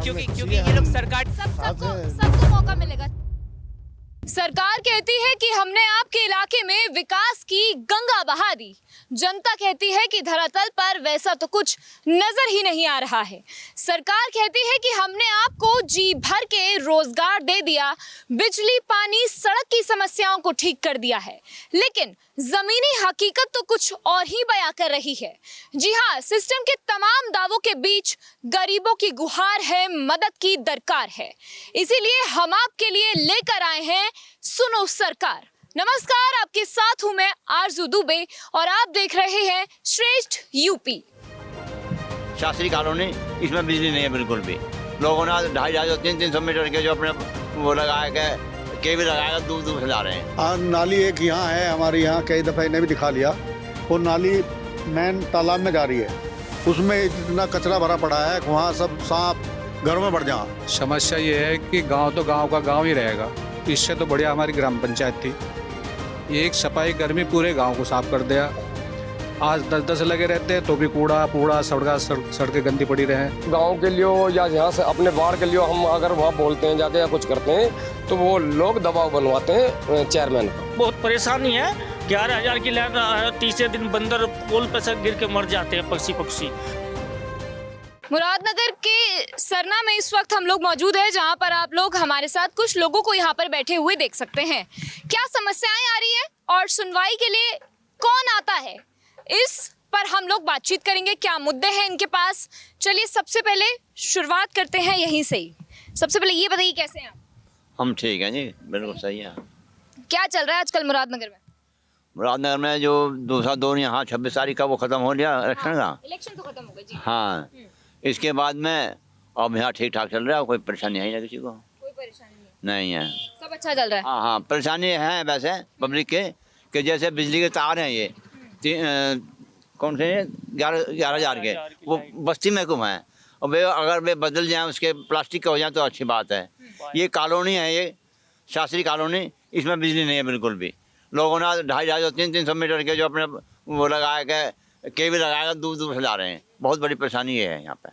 क्योंकि ये लोग सरकार सबको मौका मिलेगा। सरकार कहती है कि हमने आपके इलाके में विकास की गंगा बहा दी। जनता कहती है कि धरातल पर वैसा तो कुछ नजर ही नहीं आ रहा है। सरकार कहती है कि हमने आपको जी भर के रोजगार दे दिया, बिजली, पानी, सड़क की समस्याओं को ठीक कर दिया है, लेकिन जमीनी हकीकत तो कुछ और ही बयां कर रही है। जी हाँ, सिस्टम के तमाम दावों के बीच गरीबों की गुहार है, मदद की दरकार है। इसीलिए हम आपके लिए लेकर आए हैं सुनो सरकार। नमस्कार, आपके साथ हूं मैं आरजू दुबे और आप देख रहे हैं श्रेष्ठ यूपी। शास्त्री कॉलोनी, इसमें बिजली नहीं है बिल्कुल भी। लोगों ने 250-300 मीटर के जो अपने वो लगाए गए केबल लगाएगा, दूर दूर से ला रहे हैं। नाली एक यहाँ है, हमारे यहाँ कई दफ़ा इन्हें भी दिखा लिया। वो नाली मेन तालाब में जा रही है, उसमें इतना कचरा भरा पड़ा है, वहाँ सब सांप घरों में बढ़ जाए। समस्या ये है कि गांव तो गांव का गांव ही रहेगा। इससे तो बढ़िया हमारी ग्राम पंचायत थी। एक सफाई कर्मी पूरे गांव को साफ कर दिया। आज 10-10 लगे रहते हैं तो भी कूड़ा सड़कें गंदी पड़ी रहे। गांव के लिए या यहाँ से अपने वार्ड के लिए हम अगर वहाँ बोलते हैं जाके या कुछ करते हैं तो वो लोग दबाव बनवाते हैं चेयरमैन को। बहुत परेशानी है। 11,000 की लाइन, तीसरे दिन बंदर पुल पर से गिर के मर जाते हैं पक्षी। मुरादनगर के सरना में इस वक्त हम लोग मौजूद हैं, जहां पर आप लोग हमारे साथ कुछ लोगों को यहां पर बैठे हुए देख सकते हैं। क्या समस्याएं आ रही है और सुनवाई के लिए कौन आता है, इस पर हम लोग बातचीत करेंगे। क्या मुद्दे हैं इनके पास, चलिए सबसे पहले शुरुआत करते हैं यहीं से ही। सबसे पहले ये बताइए, कैसे हैं आप? हम ठीक हैं जी, बिल्कुल सही है। क्या चल रहा है आजकल मुरादनगर में? मुरादनगर में जो दूसरा दौर यहाँ 26 तारीख का वो ख़त्म हो गया इलेक्शन का। इलेक्शन तो खत्म हो गया जी। हाँ, इसके बाद में अब यहाँ ठीक ठाक चल रहा है, कोई परेशानी है किसी को? कोई परेशानी नहीं है, सब अच्छा चल रहा है। हाँ, परेशानी है वैसे पब्लिक के कि जैसे बिजली के तार हैं ये कौन से 11,000 के, वो बस्ती में क्यों हैं, और वे अगर वे बदल जाएं, उसके प्लास्टिक के हो जाए तो अच्छी बात है। ये कॉलोनी है, ये शास्त्री कॉलोनी, इसमें बिजली नहीं है बिल्कुल भी। लोगों ने 250-300 मीटर के जो अपने वो लगाए गए केबल लगाएगा, दूर दूर से ला रहे हैं। बहुत बड़ी परेशानी है यहाँ पे,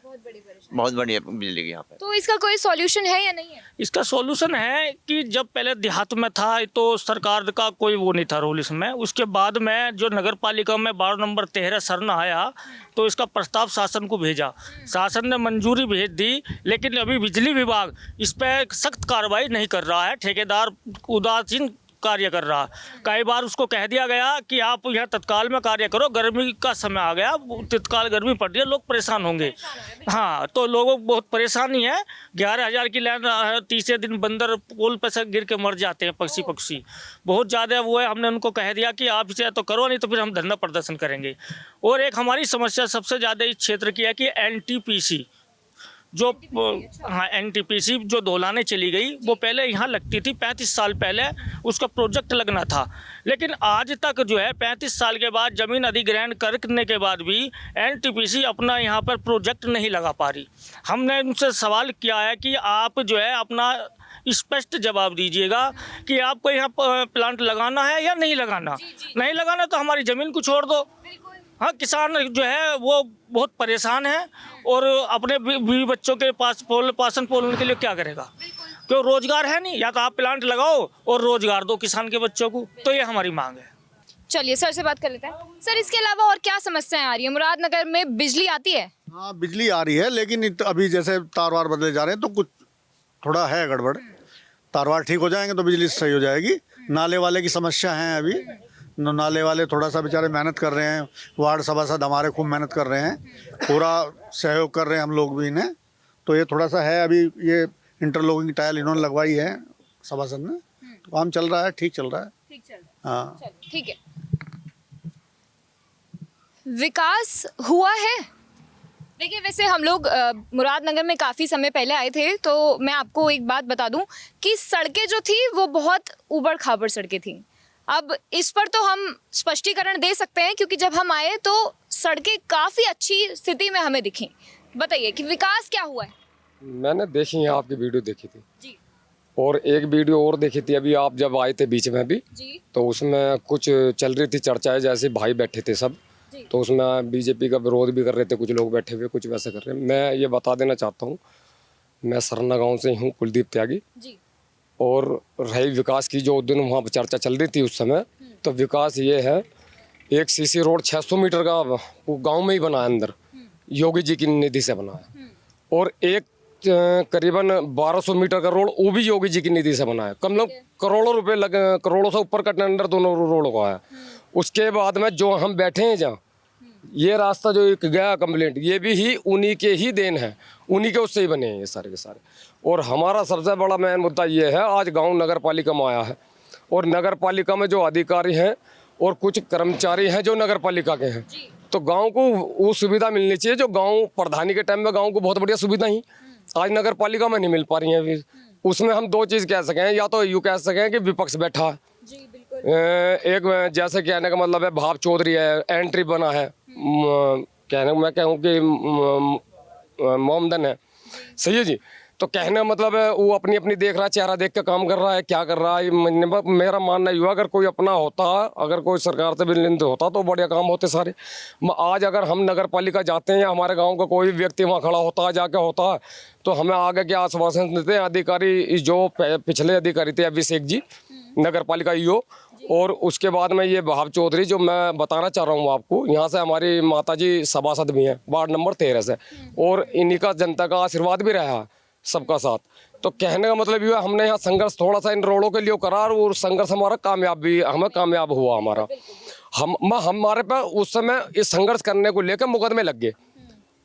बहुत बड़ी है बिजली की यहाँ पे। तो इसका कोई सॉल्यूशन है या नहीं है? इसका सॉल्यूशन है कि जब पहले देहात में था तो सरकार का कोई वो नहीं था रूल इसमें। उसके बाद में जो नगर पालिका में 12 नंबर 13 सरना आया तो इसका प्रस्ताव शासन को भेजा। शासन ने मंजूरी भेज दी, लेकिन अभी बिजली विभाग इस पर सख्त कार्रवाई नहीं कर रहा है। ठेकेदार उदासीन कार्य कर रहा। कई बार उसको कह दिया गया कि आप यहाँ तत्काल में कार्य करो, गर्मी का समय आ गया, तत्काल गर्मी पड़ रही है, लोग परेशान होंगे। हाँ, तो लोगों को बहुत परेशानी है। 11,000 की लाइन, तीसरे दिन बंदर पुल पर से गिर के मर जाते हैं पक्षी। बहुत ज़्यादा वो है। हमने उनको कह दिया कि आप इसे तो करो, नहीं तो फिर हम धरना प्रदर्शन करेंगे। और एक हमारी समस्या सबसे ज़्यादा इस क्षेत्र की है कि NTPC जो NTPC जो दोलाने चली गई, वो पहले यहाँ लगती थी 35 साल पहले, उसका प्रोजेक्ट लगना था। लेकिन आज तक जो है 35 साल के बाद ज़मीन अधिग्रहण करने के बाद भी NTPC अपना यहाँ पर प्रोजेक्ट नहीं लगा पा रही। हमने उनसे सवाल किया है कि आप जो है अपना स्पष्ट जवाब दीजिएगा कि आपको यहाँ प्लांट लगाना है या नहीं लगाना। नहीं लगाना तो हमारी ज़मीन को छोड़ दो। हाँ, किसान जो है वो बहुत परेशान है और अपने बीवी बच्चों के पास पालन पोषण के लिए क्या करेगा, क्यों रोजगार है नहीं। या तो आप प्लांट लगाओ और रोजगार दो किसान के बच्चों को। तो ये हमारी मांग है। चलिए सर से बात कर लेते हैं। सर, इसके अलावा और क्या समस्याएं आ रही है? मुरादनगर में बिजली आती है? हाँ, बिजली आ रही है, लेकिन अभी जैसे तार वार बदले जा रहे हैं तो कुछ थोड़ा है गड़बड़। तार वार ठीक हो जाएंगे तो बिजली सही हो जाएगी। नाले वाले की समस्या है अभी। नाले वाले थोड़ा सा बेचारे मेहनत कर रहे हैं, वार्ड सभासद हमारे खूब मेहनत कर रहे हैं, पूरा सहयोग कर रहे हैं हम लोग भी इन्हें। तो ये थोड़ा सा है अभी, ये इंटरलॉकिंग टाइल इन्होंने लगवाई है सभासद ने, तो काम चल रहा है, ठीक चल रहा है। हाँ, ठीक है। विकास हुआ है? देखिए, वैसे हम लोग मुरादनगर में काफ़ी समय पहले आए थे, तो मैं आपको एक बात बता दूं कि सड़कें जो थी वो बहुत ऊबड़ खाबड़ सड़कें थी। अब इस पर तो हम स्पष्टीकरण दे सकते हैं, क्योंकि जब हम आए तो सड़कें काफ़ी अच्छी स्थिति में हमें दिखी। बताइए कि विकास क्या हुआ है? मैंने देखी है, आपकी वीडियो देखी थी जी, और एक वीडियो और देखी थी अभी आप जब आए थे बीच में भी जी, तो उसमें कुछ चल रही थी चर्चाएं, जैसे भाई बैठे थे सब, तो उसमें बीजेपी का विरोध भी कर रहे थे कुछ लोग बैठे हुए, कुछ वैसे कर रहे हैं। मैं ये बता देना चाहता हूँ, मैं सरना गांव से हूँ, कुलदीप त्यागी। जी। और रही विकास की, जो दिन वहाँ पर चर्चा चल रही थी उस समय, तो विकास ये है, एक सीसी रोड 600 मीटर का वो गांव में ही बना है, अंदर योगी जी की निधि से बना है। और एक करीबन 1200 मीटर का रोड, वो भी योगी जी की निधि से बना है। कम करोड़ों रुपए लगे, करोड़ों से ऊपर का टेंडर दोनों रोड का है। उसके बाद में जो हम बैठे हैं जहाँ, ये रास्ता जो एक गया कंप्लेंट, ये भी ही उन्हीं के ही देन है, उन्हीं के उससे ही बने हैं ये सारे के सारे। और हमारा सबसे बड़ा मेन मुद्दा ये है, आज गांव नगर पालिका में आया है, और नगर पालिका में जो अधिकारी हैं और कुछ कर्मचारी हैं जो नगर पालिका के हैं, तो गांव को वो सुविधा मिलनी चाहिए जो गांव प्रधानी के टाइम में गांव को बहुत बढ़िया सुविधा ही आज नगर पालिका में नहीं मिल पा रही है। अभी उसमें हम दो चीज़ कह सकें, या तो यूँ कह सकें कि विपक्ष बैठा है, एक जैसे कहने का मतलब है भाव चौधरी है, एंट्री बना है, कहने मैं कहूँ कि मोमदन है, सही है जी। तो कहने का मतलब है वो अपनी अपनी देख रहा है, चेहरा देख के काम कर रहा है, क्या कर रहा है। मेरा मानना युवा अगर कोई अपना होता, अगर कोई सरकार से विलिंद होता तो बढ़िया काम होते सारे। आज अगर हम नगर पालिका जाते हैं या हमारे गांव का कोई व्यक्ति वहाँ खड़ा होता है, जाके होता है, तो हमें आगे के आश्वासन देते हैं अधिकारी, जो पिछले अधिकारी थे अभिषेक जी, नगर पालिका ईओ, और उसके बाद में ये भाव चौधरी, जो मैं बताना चाह रहा हूँ आपको, यहाँ से हमारी माताजी सभासद भी हैं वार्ड नंबर 13 से, और इन्हीं का जनता का आशीर्वाद भी रहा है सबका साथ। तो कहने का मतलब ये है, हमने यहाँ संघर्ष थोड़ा सा इन रोडों के लिए करा, और संघर्ष हमारा कामयाब भी, हमें कामयाब हुआ हमारा। हमारे पे उस समय इस संघर्ष करने को लेकर मुकदमे लग गए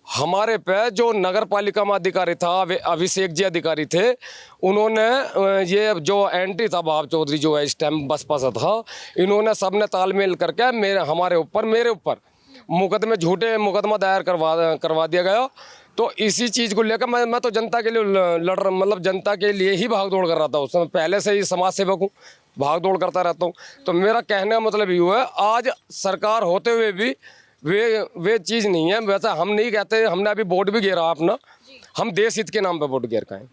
हमारे पे। जो नगर पालिका में अधिकारी था, अभिषेक जी अधिकारी थे, उन्होंने ये जो एंट्री था भाव चौधरी जो है इस टाइम बसपा से था, इन्होंने सबने तालमेल करके मेरे ऊपर मुकदमे, झूठे मुकदमा दायर करवा दिया गया। तो इसी चीज़ को लेकर मैं तो जनता के लिए लड़ रहा, मतलब जनता के लिए ही भाग दौड़ कर रहा था उस समय, पहले से ही समाज सेवक हूँ, भाग दौड़ करता रहता हूँ। तो मेरा कहने का मतलब ये है, आज सरकार होते हुए भी वे चीज़ नहीं है। वैसा हम नहीं कहते, हमने अभी वोट भी घेरा अपना, हम देश हित के नाम पे वोट घेर का है,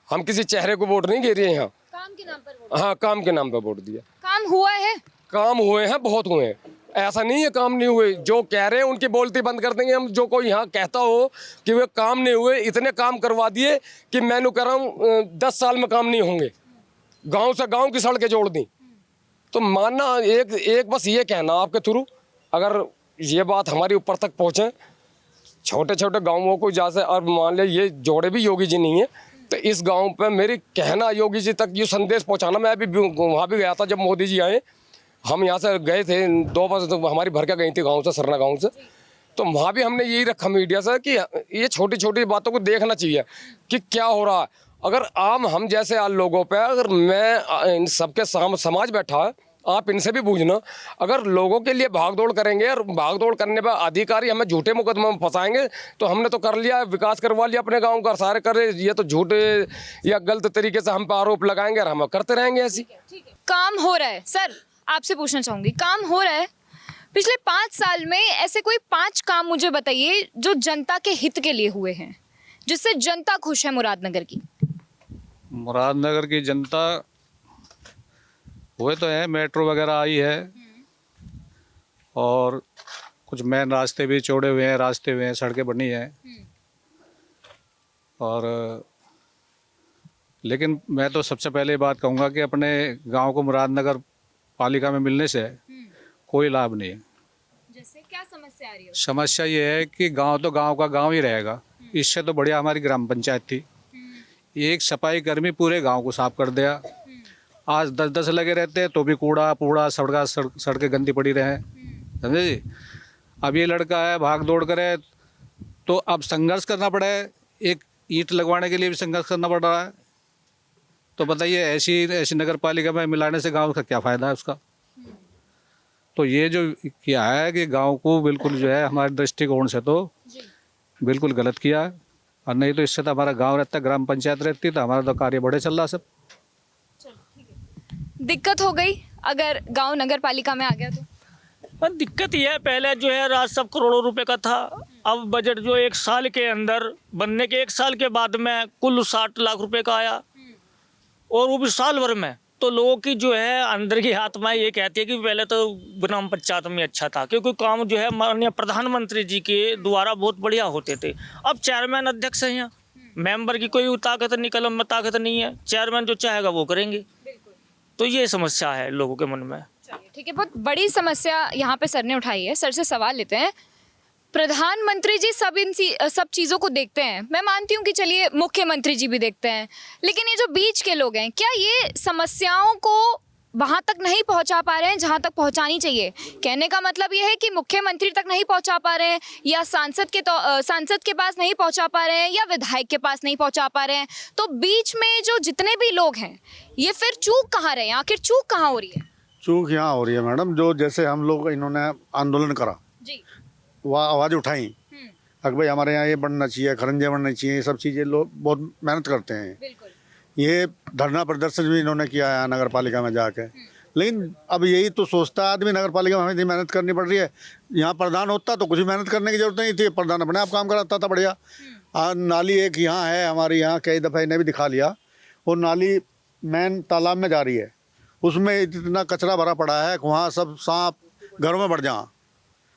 हम किसी चेहरे को वोट नहीं घेरे हैं यहाँ, काम के नाम पर। हाँ, काम के नाम पे वोट दिया। काम हुआ है, काम हुए हैं, बहुत हुए हैं, ऐसा नहीं है काम नहीं हुए। जो कह रहे हैं उनकी बोलती बंद कर देंगे हम। जो कोई यहाँ कहता हो कि वे काम नहीं हुए, इतने काम करवा दिए कि मैंने कह रहा हूँ 10 साल में काम नहीं होंगे, गांव से गांव की सड़कें जोड़ दी। तो मानना एक बस ये कहना आपके थ्रू, अगर ये बात हमारी ऊपर तक पहुँचे, छोटे छोटे गाँवों को जैसे, और मान ले ये जोड़े भी योगी जी नहीं है, तो इस गाँव पर मेरी कहना योगी जी तक ये संदेश पहुँचाना। मैं अभी वहाँ भी गया था जब मोदी जी आए, हम यहाँ से गए थे 2 बजे, तो हमारी भर के गई थी गांव से, सरना गांव से। तो वहाँ भी हमने यही रखा मीडिया से कि ये छोटी छोटी बातों को देखना चाहिए कि क्या हो रहा है। अगर हम जैसे लोगों पे, अगर मैं इन सबके समाज बैठा है, आप इनसे भी पूछना, अगर लोगों के लिए भागदौड़ करेंगे और भागदौड़ करने पर अधिकारी हमें झूठे मुकदमे में फंसाएंगे, तो हमने तो कर लिया, विकास करवा लिया अपने गाँव का, सारे कर रहे, ये तो झूठे या गलत तरीके से हम पे आरोप लगाएंगे और हम करते रहेंगे ऐसी। काम हो रहा है सर, आपसे पूछना चाहूंगी, काम हो रहा है पिछले 5 साल में, ऐसे कोई 5 काम मुझे बताइए जो जनता के हित के लिए हुए हैं, जिससे जनता खुश है मुरादनगर की। मुरादनगर की जनता हुए तो है, मेट्रो वगैरह आई है, और कुछ मेन रास्ते भी चौड़े हुए हैं, रास्ते हुए हैं, सड़कें बनी हैं। और लेकिन मैं तो सबसे पहले बात कहूँगा कि अपने गांव को मुरादनगर पालिका में मिलने से कोई लाभ नहीं है। जैसे क्या समस्या आ रही है? समस्या ये है कि गांव तो गांव का गांव ही रहेगा, इससे तो बढ़िया हमारी ग्राम पंचायत थी। एक सफाई कर्मी पूरे गांव को साफ कर दिया। आज 10-10 लगे रहते हैं तो भी कूड़ा सड़कें गंदी पड़ी रहे, समझे जी। अब ये लड़का है भाग दौड़ करे, तो अब संघर्ष करना पड़ा है, एक ईंट लगवाने के लिए भी संघर्ष करना पड़ रहा है। तो बताइए, ऐसी नगर पालिका में मिलाने से गांव का क्या फ़ायदा है उसका। तो ये जो किया है कि गांव को बिल्कुल जो है हमारे दृष्टिकोण से तो बिल्कुल गलत किया है। और नहीं तो इससे तो हमारा गांव रहता, ग्राम पंचायत रहती, तो हमारा तो कार्य बढ़े चल रहा सब। दिक्कत हो गई अगर गांव नगर पालिका में आ गया तो? पर दिक्कत यह है, पहले जो है राज सब करोड़ों रुपए का था, अब बजट जो 1 साल के अंदर बनने के 1 साल के बाद में कुल 60 लाख रुपए का आया, और वो भी साल भर में। तो लोगों की जो है अंदर की आत्मा ये कहती है कि पहले तो ग्राम पंचायत में अच्छा था, क्योंकि काम जो है माननीय प्रधानमंत्री जी के द्वारा बहुत बढ़िया होते थे। अब चेयरमैन अध्यक्ष हैं यहाँ, मेंबर की कोई ताकत नहीं, कलम में ताकत नहीं है, चेयरमैन जो चाहेगा वो करेंगे। तो ये समस्या है लोगों के मन में। चलिए ठीक है, बहुत बड़ी समस्या यहाँ पे सर ने उठाई है। सर से सवाल लेते हैं। प्रधानमंत्री जी सब चीज़ों को देखते हैं, मैं मानती हूँ कि चलिए मुख्यमंत्री जी भी देखते हैं, लेकिन ये जो बीच के लोग हैं, क्या ये समस्याओं को वहाँ तक नहीं पहुँचा पा रहे हैं जहाँ तक पहुँचानी चाहिए? कहने का मतलब ये है कि मुख्यमंत्री तक नहीं पहुँचा पा रहे हैं, या सांसद के पास नहीं पहुँचा पा रहे हैं, या विधायक के पास नहीं पहुँचा पा रहे हैं। तो बीच में जो जितने भी लोग हैं, ये फिर चूक कहाँ रहे हैं? आखिर चूक कहाँ हो रही है? चूक यहाँ हो रही है मैडम, जो जैसे हम लोग इन्होंने आंदोलन करा, जी, वह आवाज़ उठाई कि भाई हमारे यहाँ ये बनना चाहिए, खरंजे बनना चाहिए, ये सब चीज़ें लोग बहुत मेहनत करते हैं। बिल्कुल। ये धरना प्रदर्शन भी इन्होंने किया है नगर पालिका में जाके। लेकिन अब यही तो सोचता है आदमी, नगर पालिका में हमें इतनी मेहनत करनी पड़ रही है। यहाँ प्रधान होता तो कुछ भी मेहनत करने की जरूरत नहीं थी, प्रधान अपने आप काम कराता था बढ़िया। नाली एक यहाँ है हमारे यहाँ, कई दफ़ा इन्हें भी दिखा लिया, वो नाली मेन तालाब में जा रही है, उसमें इतना कचरा भरा पड़ा है कि वहाँ सब सांप घरों में बढ़ जाएं,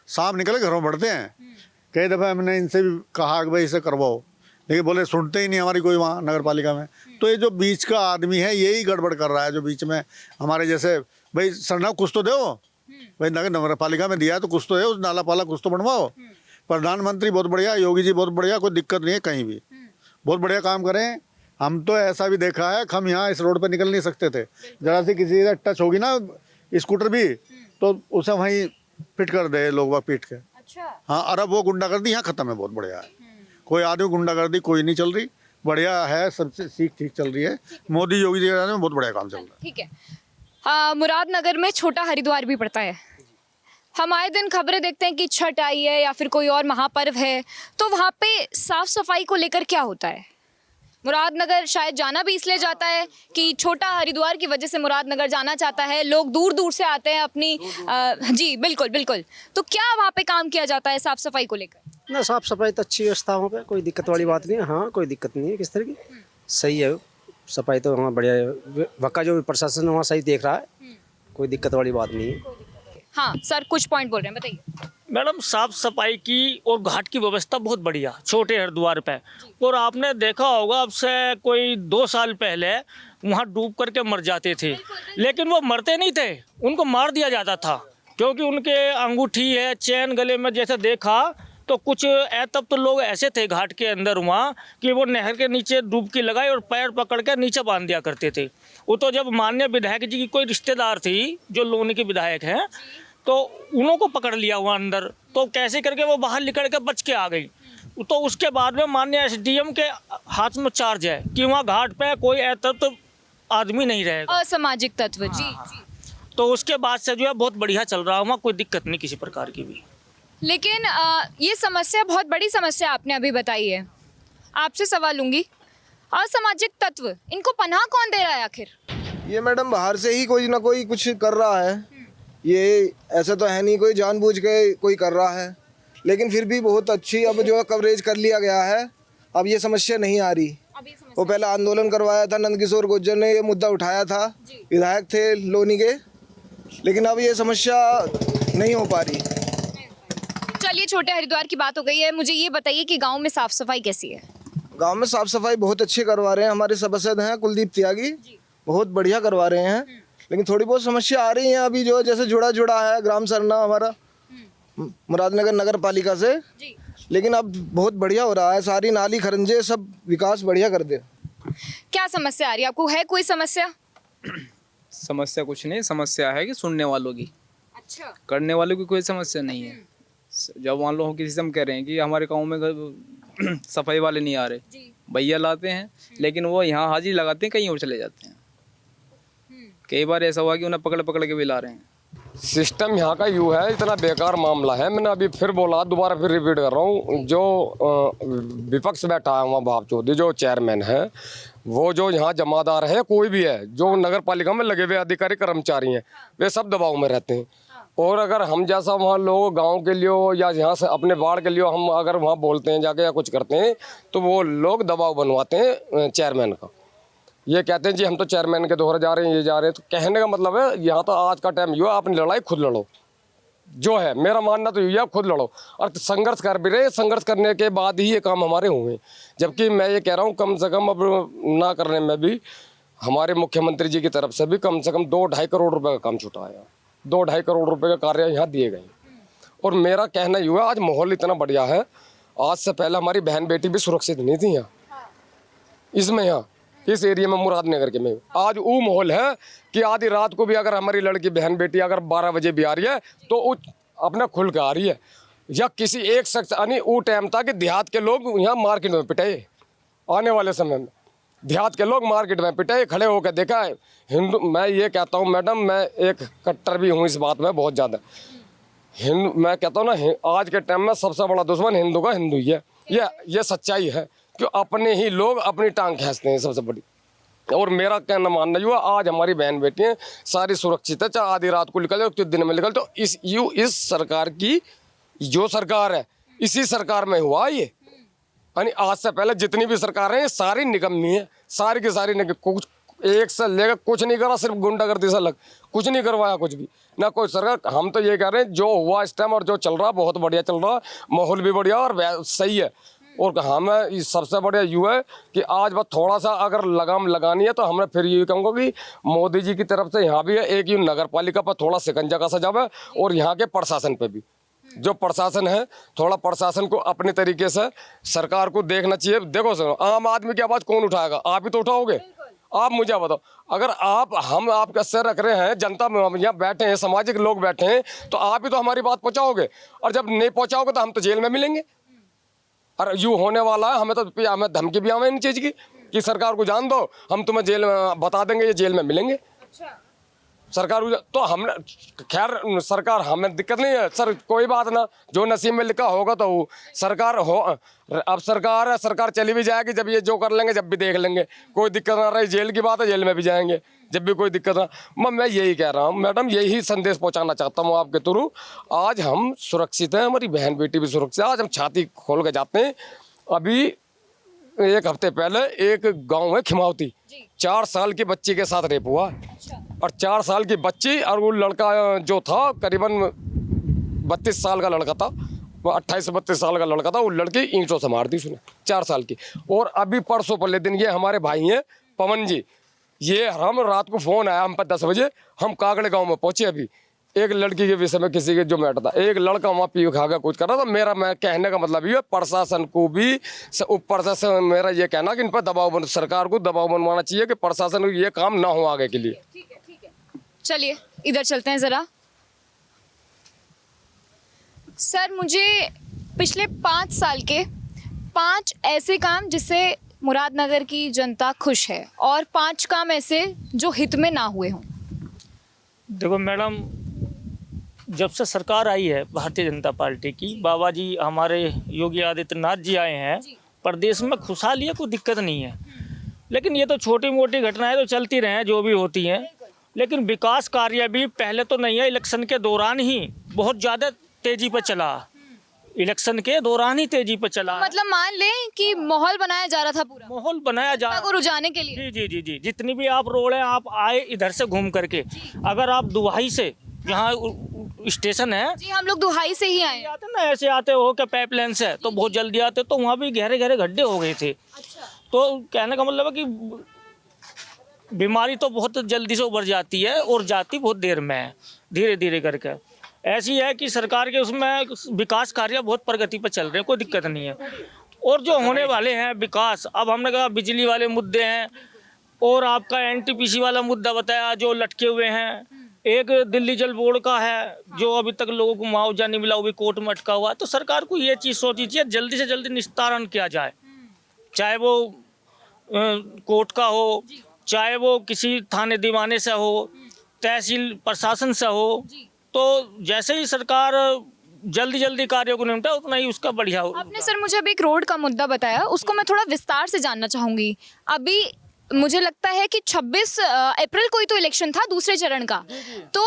सांप निकले घरों में बढ़ते हैं। कई दफ़ा हमने इनसे भी कहा कि भाई इसे करवाओ, लेकिन बोले सुनते ही नहीं हमारी कोई वहाँ नगर पालिका में। तो ये जो बीच का आदमी है यही गड़बड़ कर रहा है, जो बीच में हमारे जैसे भाई सरना कुछ तो दो भाई, नगर पालिका में दिया है तो कुछ तो है, उस नाला पाला कुछ तो बनवाओ। प्रधानमंत्री बहुत बढ़िया, योगी जी बहुत बढ़िया, कोई दिक्कत नहीं है कहीं भी, बहुत बढ़िया काम करें। हम तो ऐसा भी देखा है, हम यहाँ इस रोड पर निकल नहीं सकते थे, जरा सी किसी से टच होगी ना स्कूटर भी तो उसे वहीं फिट कर दे लोग वहाँ पीट के। अच्छा। हाँ, अरे वो गुंडागर्दी यहाँ खत्म है, बहुत बढ़िया है। कोई आदमी गुंडागर्दी कोई नहीं चल रही, बढ़िया है, सबसे सीख ठीक चल रही है। मोदी योगी जी के में बहुत बढ़िया काम चल रहा है। ठीक है। मुरादनगर में छोटा हरिद्वार भी पड़ता है। हम आए दिन खबरें देखते हैं कि छठ आई है या फिर कोई और महापर्व है, तो वहाँ पे साफ सफाई को लेकर क्या होता है? मुरादनगर शायद जाना भी इसलिए जाता है कि छोटा हरिद्वार की वजह से मुरादनगर जाना चाहता है, लोग दूर दूर से आते हैं अपनी जी बिल्कुल बिल्कुल। तो क्या वहाँ पे काम किया जाता है साफ सफाई को लेकर? ना, साफ सफाई तो अच्छी व्यवस्था वहाँ पे, कोई दिक्कत वाली बात नहीं है। हाँ, कोई दिक्कत नहीं है किस तरह की, सही है सफाई तो वहाँ बढ़िया है। वहाँ का जो प्रशासन वहाँ सही देख रहा है, कोई दिक्कत वाली बात नहीं है। हाँ सर, कुछ पॉइंट बोल रहे हैं, बताइए। मैडम, साफ सफाई की और घाट की व्यवस्था बहुत बढ़िया छोटे हरिद्वार पे। और आपने देखा होगा अब से कोई 2 साल पहले वहाँ डूब करके मर जाते थे, लेकिन वो मरते नहीं थे, उनको मार दिया जाता था, क्योंकि उनके अंगूठी है, चैन गले में जैसे देखा तो कुछ तब तो लोग ऐसे थे घाट के अंदर वहाँ कि वो नहर के नीचे डुबकी लगाए और पैर पकड़ के नीचे बांध दिया करते थे। वो तो जब माननीय विधायक जी की कोई रिश्तेदार थी जो लोनी के विधायक हैं, तो उन्हों को पकड़ लिया वहाँ अंदर, तो कैसे करके वो बाहर निकल के बच के आ गई। तो उसके बाद में माननीय SDM के हाथ में चार्ज है कि वहाँ घाट पे कोई तो आदमी नहीं रहेगा, असामाजिक तत्व। जी। तो उसके बाद से जो है बहुत बढ़िया चल रहा है वहाँ, कोई दिक्कत नहीं किसी प्रकार की भी। लेकिन ये समस्या बहुत बड़ी समस्या आपने अभी बताई है। आपसे सवाल लूंगी, असामाजिक तत्व, इनको पनाह कौन दे रहा है आखिर? ये मैडम बाहर से ही कोई ना कोई कुछ कर रहा है, ये ऐसा तो है नहीं कोई जानबूझ के कोई कर रहा है, लेकिन फिर भी बहुत अच्छी अब जो कवरेज कर लिया गया है, अब ये समस्या नहीं आ रही। वो पहले आंदोलन करवाया था, नंदकिशोर गुर्जर ने ये मुद्दा उठाया था, विधायक थे लोनी के, लेकिन अब ये समस्या नहीं हो पा रही। चलिए, छोटे हरिद्वार की बात हो गई है, मुझे ये बताइए कि गांव में साफ सफाई कैसी है? गांव में साफ सफाई बहुत अच्छी करवा रहे हैं हमारे सभासद हैं कुलदीप त्यागी, बहुत बढ़िया करवा रहे हैं, लेकिन थोड़ी बहुत समस्या आ रही है अभी, जो जैसे जुड़ा है ग्राम सरना हमारा मुरादनगर नगर पालिका से, लेकिन अब बहुत बढ़िया हो रहा है, सारी नाली खरंजे सब विकास बढ़िया कर दे। क्या समस्या आ रही है आपको? है कोई समस्या? समस्या कुछ नहीं, समस्या है कि सुनने वालों की, अच्छा, करने वालों की कोई समस्या नहीं है। जब मान लो किसी से हम कह रहे हैं कि हमारे गांव में सफाई वाले नहीं आ रहे, भैया लाते हैं, लेकिन वो यहाँ हाजिरी लगाते हैं, कहीं और चले जाते हैं। कई बार ऐसा हुआ कि उन्हें पकड़ पकड़ के भी ला रहे हैं। सिस्टम यहाँ का यूँ है, इतना बेकार मामला है। मैंने अभी फिर बोला, दोबारा फिर रिपीट कर रहा हूँ, जो विपक्ष बैठा है वहाँ बाप चौधरी जो चेयरमैन है, वो जो यहाँ जमादार है, कोई भी है जो नगर पालिका में लगे हुए अधिकारी कर्मचारी हैं, वे सब दबाव में रहते हैं। और अगर हम जैसा वहाँ लोग गांव के लिए या यहाँ से अपने वार्ड के लिए हम अगर वहाँ बोलते हैं जाके या कुछ करते हैं, तो वो लोग दबाव बनवाते हैं चेयरमैन का। ये कहते हैं जी हम तो चेयरमैन के दोहरे जा रहे हैं, ये जा रहे हैं। तो कहने का मतलब है यहाँ तो आज का टाइम ये, अपनी लड़ाई खुद लड़ो, जो है मेरा मानना तो यही है, खुद लड़ो और संघर्ष कर भी रहे, संघर्ष करने के बाद ही ये काम हमारे हुए। जबकि मैं ये कह रहा हूँ कम से कम अब ना करने में भी हमारे मुख्यमंत्री जी की तरफ से भी कम से कम 2-2.5 करोड़ रुपए का काम छूटा है, 2-2.5 करोड़ रुपए का कार्य यहाँ दिए गए। और मेरा कहना ये हुआ आज माहौल इतना बढ़िया है, आज से पहले हमारी बहन बेटी भी सुरक्षित नहीं थी यहाँ इसमें, यहाँ इस एरिया में मुरादनगर के में आज वो माहौल है कि आधी रात को भी अगर हमारी लड़की बहन बेटी अगर 12 बजे भी आ रही है तो अपना खुल के आ रही है। या किसी एक शख्स यानी वो टाइम था कि देहात के लोग यहाँ मार्केट में पिटाए, आने वाले समय में देहात के लोग मार्केट में पिटाए खड़े होकर देखा है। हिंदू मैं ये कहता हूँ मैडम, मैं एक कट्टर भी हूँ इस बात में बहुत ज़्यादा। हिंदू मैं कहता हूँ ना, आज के टाइम में सबसे बड़ा दुश्मन हिंदू का हिंदू ही है, ये सच्चाई है कि अपने ही लोग अपनी टांग खींचते हैं सबसे बड़ी। और मेरा कहना मानना हुआ आज हमारी बहन बेटियाँ सारी सुरक्षित है, चाहे आधी रात को निकल जाओ तो दिन में निकल। तो इस सरकार की जो सरकार है इसी सरकार में हुआ ये, यानी आज से पहले जितनी भी सरकार है सारी निकम्मी है, सारी की सारी कुछ एक से लेकर कुछ नहीं करा, सिर्फ गुंडागर्दी से अलग कुछ नहीं करवाया, कुछ भी ना कोई सरकार। हम तो ये कह रहे हैं जो हुआ इस टाइम और जो चल रहा बहुत बढ़िया चल रहा, माहौल भी बढ़िया और सही है। और हमें सबसे बढ़िया यूँ है कि आज बस थोड़ा सा अगर लगाम लगानी है तो हमें फिर ये कहूँगा कि मोदी जी की तरफ से यहाँ भी है एक यूँ नगर पालिका पर थोड़ा शिकंजा का सजाव है और यहाँ के प्रशासन पे भी जो प्रशासन है थोड़ा प्रशासन को अपने तरीके से सरकार को देखना चाहिए। देखो सर, आम आदमी की आवाज़ कौन उठाएगा? आप ही तो उठाओगे। आप मुझे बताओ, अगर हम आपका सर रख रहे हैं, जनता में हम यहाँ बैठे हैं, सामाजिक लोग बैठे हैं, तो आप ही तो हमारी बात पहुँचाओगे। और जब नहीं पहुँचाओगे तो हम तो जेल में मिलेंगे। और यूँ होने वाला है, हमें धमकी भी आवे इन चीज़ की कि सरकार को जान दो, हम तुम्हें जेल में बता देंगे, ये जेल में मिलेंगे। सरकार तो हम खैर सरकार हमें दिक्कत नहीं है सर, कोई बात ना, जो नसीब में लिखा होगा तो वो सरकार हो। अब सरकार है, सरकार चली भी जाएगी, जब ये जो कर लेंगे जब भी देख लेंगे, कोई दिक्कत ना रही। जेल की बात है, जेल में भी जाएंगे जब भी कोई दिक्कत ना। मैं यही कह रहा हूँ मैडम, यही संदेश पहुँचाना चाहता हूँ आपके थ्रू। आज हम सुरक्षित हैं, हमारी बहन बेटी भी सुरक्षित है। आज हम छाती खोल के जाते हैं। अभी एक हफ्ते पहले एक गाँव है खिमावती, 4 साल की बच्ची के साथ रेप हुआ और 4 साल की बच्ची और वो लड़का जो था करीबन 32 साल का लड़का था, 28 से 32 साल का लड़का था, वो लड़की ईंटों से मार दी उसने, 4 साल की। और अभी परसों पहले दिन ये हमारे भाई हैं पवन जी, ये हम रात को फ़ोन आया हम पर 10 बजे, हम कागड़े गांव में पहुंचे। अभी एक लड़की के विषय में किसी के जो मैटर था, एक लड़का वहाँ पी खा कर कुछ कर रहा था। मैं कहने का मतलब ये प्रशासन को भी ऊपर से मेरा ये कहना कि इन पर दबाव, सरकार को दबाव बनवाना चाहिए कि प्रशासन को ये काम ना हो आगे के लिए। ठीक है। चलिए इधर चलते हैं ज़रा। सर, मुझे पिछले 5 साल के 5 ऐसे काम जिससे मुरादनगर की जनता खुश है और 5 काम ऐसे जो हित में ना हुए हों। देखो मैडम, जब से सरकार आई है भारतीय जनता पार्टी की, बाबा जी हमारे योगी आदित्यनाथ जी आए हैं, प्रदेश में खुशहाली है, कोई दिक्कत नहीं है। लेकिन ये तो छोटी मोटी घटनाएं तो चलती रहे जो भी होती हैं, लेकिन विकास कार्य भी पहले तो नहीं है, इलेक्शन के दौरान ही बहुत ज़्यादा तेज़ी पर चला, इलेक्शन के दौरान ही तेज़ी पर चला। मतलब मान लें कि माहौल बनाया जा रहा था, पूरा माहौल बनाया जा रहा को रुझाने के लिए। जी जी जी जी, जितनी भी आप रोड हैं, आप आए इधर से घूम करके, अगर आप दुहाई से यहाँ स्टेशन है जी, हम लोग दुहाई से ही आए आते ना, ऐसे आते हो क्या पाइपलाइन से तो बहुत जल्दी आते, तो वहाँ भी गहरे गहरे गड्ढे हो गए थे। तो कहने का मतलब है कि बीमारी तो बहुत जल्दी से उभर जाती है और जाती बहुत देर में है, धीरे धीरे करके। ऐसी है कि सरकार के उसमें विकास कार्य बहुत प्रगति पर चल रहे हैं, कोई दिक्कत नहीं है। और जो होने वाले हैं विकास, अब हमने कहा बिजली वाले मुद्दे हैं और आपका एनटीपीसी वाला मुद्दा बताया जो लटके हुए हैं, एक दिल्ली जल बोर्ड का है जो अभी तक लोगों को मुआवजा नहीं मिला, वो भी कोर्ट में अटका हुआ। तो सरकार को ये चीज़ सोचनी चाहिए जल्दी से जल्दी निस्तारण किया जाए, चाहे वो कोर्ट का हो, चाहे वो किसी थाने दीवाने से हो, तहसील प्रशासन से हो। तो जैसे ही सरकार जल्दी जल्दी कार्यों को निपटा उतना ही उसका बढ़िया हो। आपने सर मुझे अभी एक रोड का मुद्दा बताया, उसको मैं थोड़ा विस्तार से जानना चाहूँगी। अभी मुझे लगता है कि 26 अप्रैल को ही तो इलेक्शन था दूसरे चरण का। तो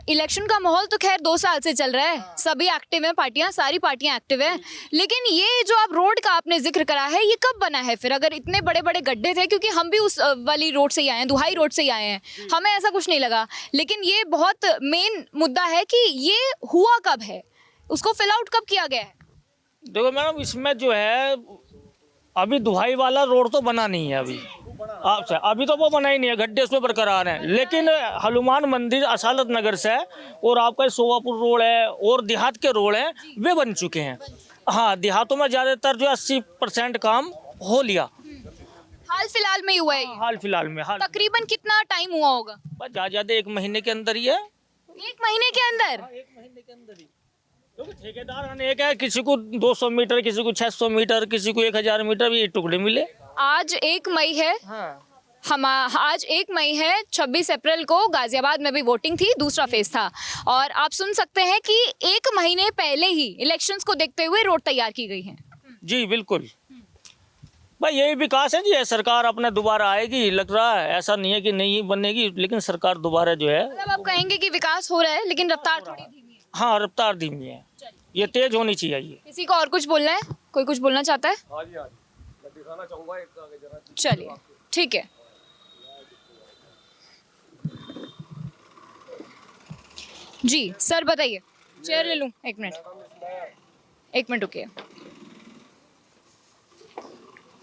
इलेक्शन का माहौल तो खैर 2 साल से चल रहा है, सभी एक्टिव हैं, पार्टियां, सारी पार्टियां एक्टिव हैं। लेकिन ये जो आप रोड का आपने जिक्र करा है, ये कब बना है फिर, अगर इतने बड़े बड़े गड्ढे थे? क्योंकि हम भी उस वाली रोड से ही आए हैं, दुहाई रोड से ही आए हैं, हमें ऐसा कुछ नहीं लगा। लेकिन ये बहुत मेन मुद्दा है कि ये हुआ कब है, उसको फिल आउट कब किया गया है? देखो मैडम, इसमें जो है अभी दुहाई वाला रोड तो बना नहीं है अभी तो वो बना ही नहीं है, गड्ढे उसमें बरकरार हैं। लेकिन हनुमान मंदिर असालत नगर से और आपका सोवापुर रोड है और देहात के रोड हैं, वे बन चुके हैं। हाँ, देहातों में ज़्यादातर जो 80% काम हो लिया, हाल फिलहाल में ही हुआ है ये? हाल फिलहाल में। तकरीबन कितना टाइम हुआ होगा? बस ज़्यादा 1 महीने के अंदर ही है। 1 महीने के अंदर? 1 महीने के अंदर ही। क्योंकि ठेकेदार अनेक है, किसी को 200 मीटर, किसी को 600 मीटर, किसी को 1000 मीटर, ये टुकड़े मिले। आज 1 मई है। आज 1 मई है। 26 अप्रैल को गाजियाबाद में भी वोटिंग थी, दूसरा फेज था। और आप सुन सकते हैं कि 1 महीने पहले ही इलेक्शंस को देखते हुए रोड तैयार की गई है। जी बिल्कुल भाई, यही विकास है जी। ये सरकार अपने दोबारा आएगी, लग रहा है, ऐसा नहीं है कि नहीं बनेगी, लेकिन सरकार दोबारा जो है, मतलब आप कहेंगे कि विकास हो रहा है लेकिन रफ्तार थोड़ी धीमी है। हाँ, रफ्तार धीमी है, ये तेज होनी चाहिए। ये किसी को और कुछ बोलना है? कोई कुछ बोलना चाहता है? मैं दिखाना चाहूंगा एक आगे जरा। चलिए ठीक है। जी सर बताइए। चेयर ले लूं? 1 मिनट, 1 मिनट रुकिए।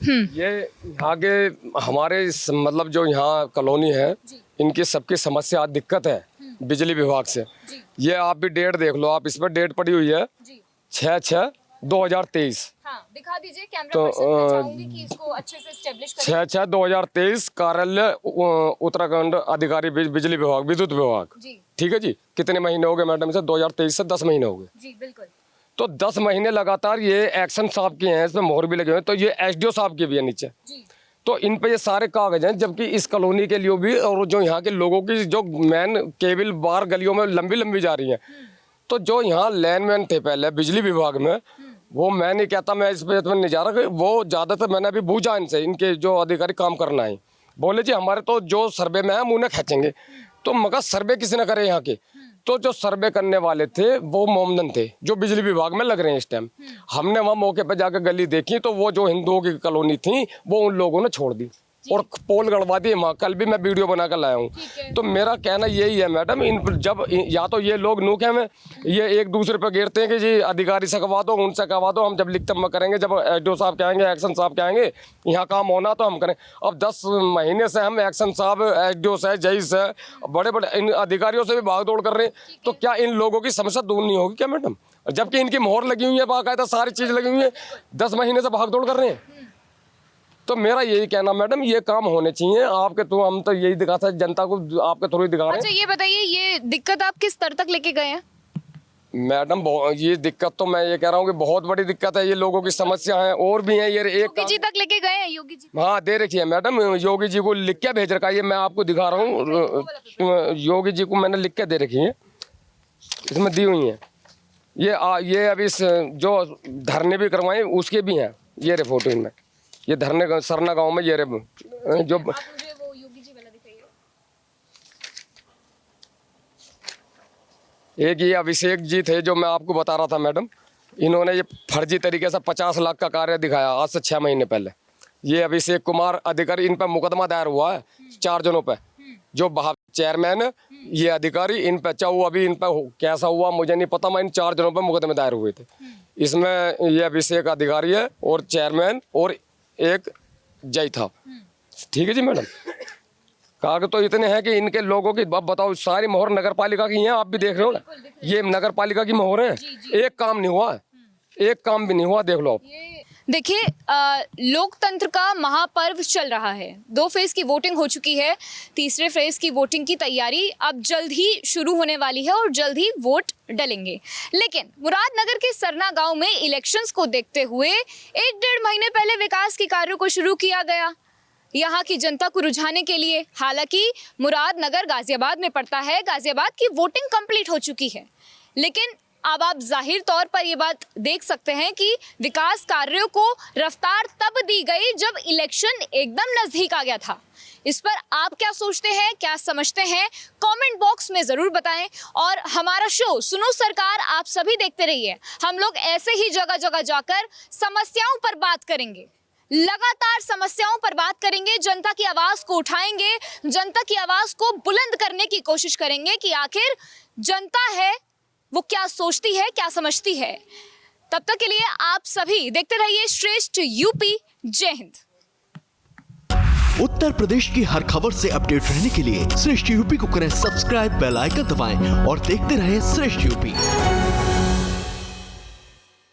ये यहाँ के हमारे मतलब जो यहाँ कॉलोनी है, इनकी सबकी समस्या दिक्कत है बिजली विभाग से। ये आप भी डेट देख लो, आप इस पर डेट पड़ी हुई है 6/6/2023। हाँ, दिखा दीजिए कैमरा तो, पर्सन, मैं चाहूंगी कि इसको अच्छे से एस्टेब्लिश करें। 6/6/2023 कार्यालय उत्तराखंड अधिकारी बिजली विभाग, विद्युत विभाग। जी ठीक है जी। कितने महीने हो गए मैडम इसे? 2023 से 10 महीने हो गए। जी बिल्कुल। तो 10 महीने लगातार ये एक्शन साहब के हैं, इसमें मोहर भी लगे हुए हैं। तो ये एसडीओ साहब के भी है नीचे। जी। तो इन पे ये सारे कागज हैं, जबकि इस कॉलोनी के लिए भी और जो यहाँ के लोगों की जो मेन केबल बार गलियों में लंबी लंबी जा रही है, तो जो यहाँ लाइनमैन थे पहले बिजली विभाग में, वो मैं नहीं कहता, मैं इस पे नहीं जा रहा, वो ज़्यादातर मैंने अभी पूछा इनसे, इनके जो अधिकारी काम करना है, बोले जी हमारे तो जो सर्वे में है हम उन्हें खींचेंगे। तो मगर सर्वे किसी ने करे यहाँ के? तो जो सर्वे करने वाले थे वो मोमदन थे, जो बिजली विभाग में लग रहे हैं इस टाइम। हमने वहाँ मौके पर जाकर गली देखी, तो वो जो हिंदुओं की कॉलोनी थी वो उन लोगों ने छोड़ दी और पोल गड़वा दिए वहाँ। कल भी मैं वीडियो बनाकर लाया हूँ। तो मेरा कहना यही है मैडम, इन जब या तो ये लोग नूखे में ये एक दूसरे पर गिरते हैं कि जी अधिकारी से करवा दो, उनसे करवा दो, हम जब लिखते करेंगे, जब एसडीओ साहब के आएंगे, एक्शन साहब के आएंगे, यहाँ काम होना तो हम करें। अब 10 महीने से हम एक्शन साहब, एसडीओ से, जई से, बड़े बड़े इन अधिकारियों से भी भाग दौड़ कर रहे हैं। तो क्या इन लोगों की समस्या दूर नहीं होगी क्या मैडम? जबकि इनकी मोहर लगी हुई है, बाकायदा सारी चीज़ लगी हुई है, 10 महीने से भाग दौड़ कर रहे हैं। तो मेरा यही कहना मैडम, ये काम होने चाहिए आपके थ्रू। हम तो यही दिखाते हैं जनता को, आपके थ्रू ही दिखा रहे हैं। अच्छा ये बताइए, ये दिक्कत आप किस स्तर तक लेके गए हैं? मैडम ये दिक्कत तो मैं ये कह रहा हूँ कि बहुत बड़ी दिक्कत है, ये लोगों की समस्या है और भी है। ये एक योगी जी तक लेके गए हैं? योगी जी? हाँ दे रखी है मैडम, योगी जी को लिख के भेज रखा है, ये मैं आपको दिखा रहा हूँ। योगी जी को मैंने लिख के दे रखी है, इसमें दी हुई है। ये अभी जो धरने भी करवाए उसके भी हैं, ये रे फोटो इनमें। ये धरने सरना गांव में ये रे जो मुझे वो योगी जी वाला दिखाइए। एक ये अभिषेक जी थे जो मैं आपको बता रहा था मैडम, इन्होंने ये फर्जी तरीके से 50 लाख का कार्य दिखाया आज से 6 महीने पहले। ये अभिषेक कुमार अधिकारी, इन पर मुकदमा दायर हुआ है 4 जनों पे, जो चेयरमैन, ये अधिकारी, इन पे चाहू अभी इन पर कैसा हुआ मुझे नहीं पता, मैं इन 4 जनों पे मुकदमे दायर हुए थे। इसमें ये अभिषेक अधिकारी है और चेयरमैन और एक जय था। ठीक है जी मैडम। कागज तो इतने हैं कि इनके लोगों की, अब बताओ, सारी मोहर नगर पालिका की हैं, आप भी देख रहे हो ना, ये नगर पालिका की मोहर है। एक काम नहीं हुआ, एक काम भी नहीं हुआ, देख लो आप। देखिए, लोकतंत्र का महापर्व चल रहा है। 2 फेज की वोटिंग हो चुकी है, तीसरे फेज की वोटिंग की तैयारी अब जल्द ही शुरू होने वाली है और जल्द ही वोट डलेंगे। लेकिन मुरादनगर के सरना गांव में इलेक्शंस को देखते हुए 1-1.5 महीने पहले विकास के कार्यों को शुरू किया गया, यहाँ की जनता को रुझाने के लिए। हालांकि मुरादनगर गाजियाबाद में पड़ता है, गाजियाबाद की वोटिंग कंप्लीट हो चुकी है, लेकिन अब आप जाहिर तौर पर ये बात देख सकते हैं कि विकास कार्यों को रफ्तार तब दी गई जब इलेक्शन एकदम नजदीक आ गया था। इस पर आप क्या सोचते हैं, क्या समझते हैं, कमेंट बॉक्स में जरूर बताएं। और हमारा शो सुनो सरकार आप सभी देखते रहिए। हम लोग ऐसे ही जगह जगह जाकर समस्याओं पर बात करेंगे, लगातार समस्याओं पर बात करेंगे, जनता की आवाज को उठाएंगे, जनता की आवाज को बुलंद करने की कोशिश करेंगे कि आखिर जनता है वो क्या सोचती है, क्या समझती है। तब तक के लिए आप सभी देखते रहिए श्रेष्ठ यूपी। जय हिंद। उत्तर प्रदेश की हर खबर से अपडेट रहने के लिए श्रेष्ठ यूपी को करें सब्सक्राइब, बेल आइकन दबाएं और देखते रहें श्रेष्ठ यूपी।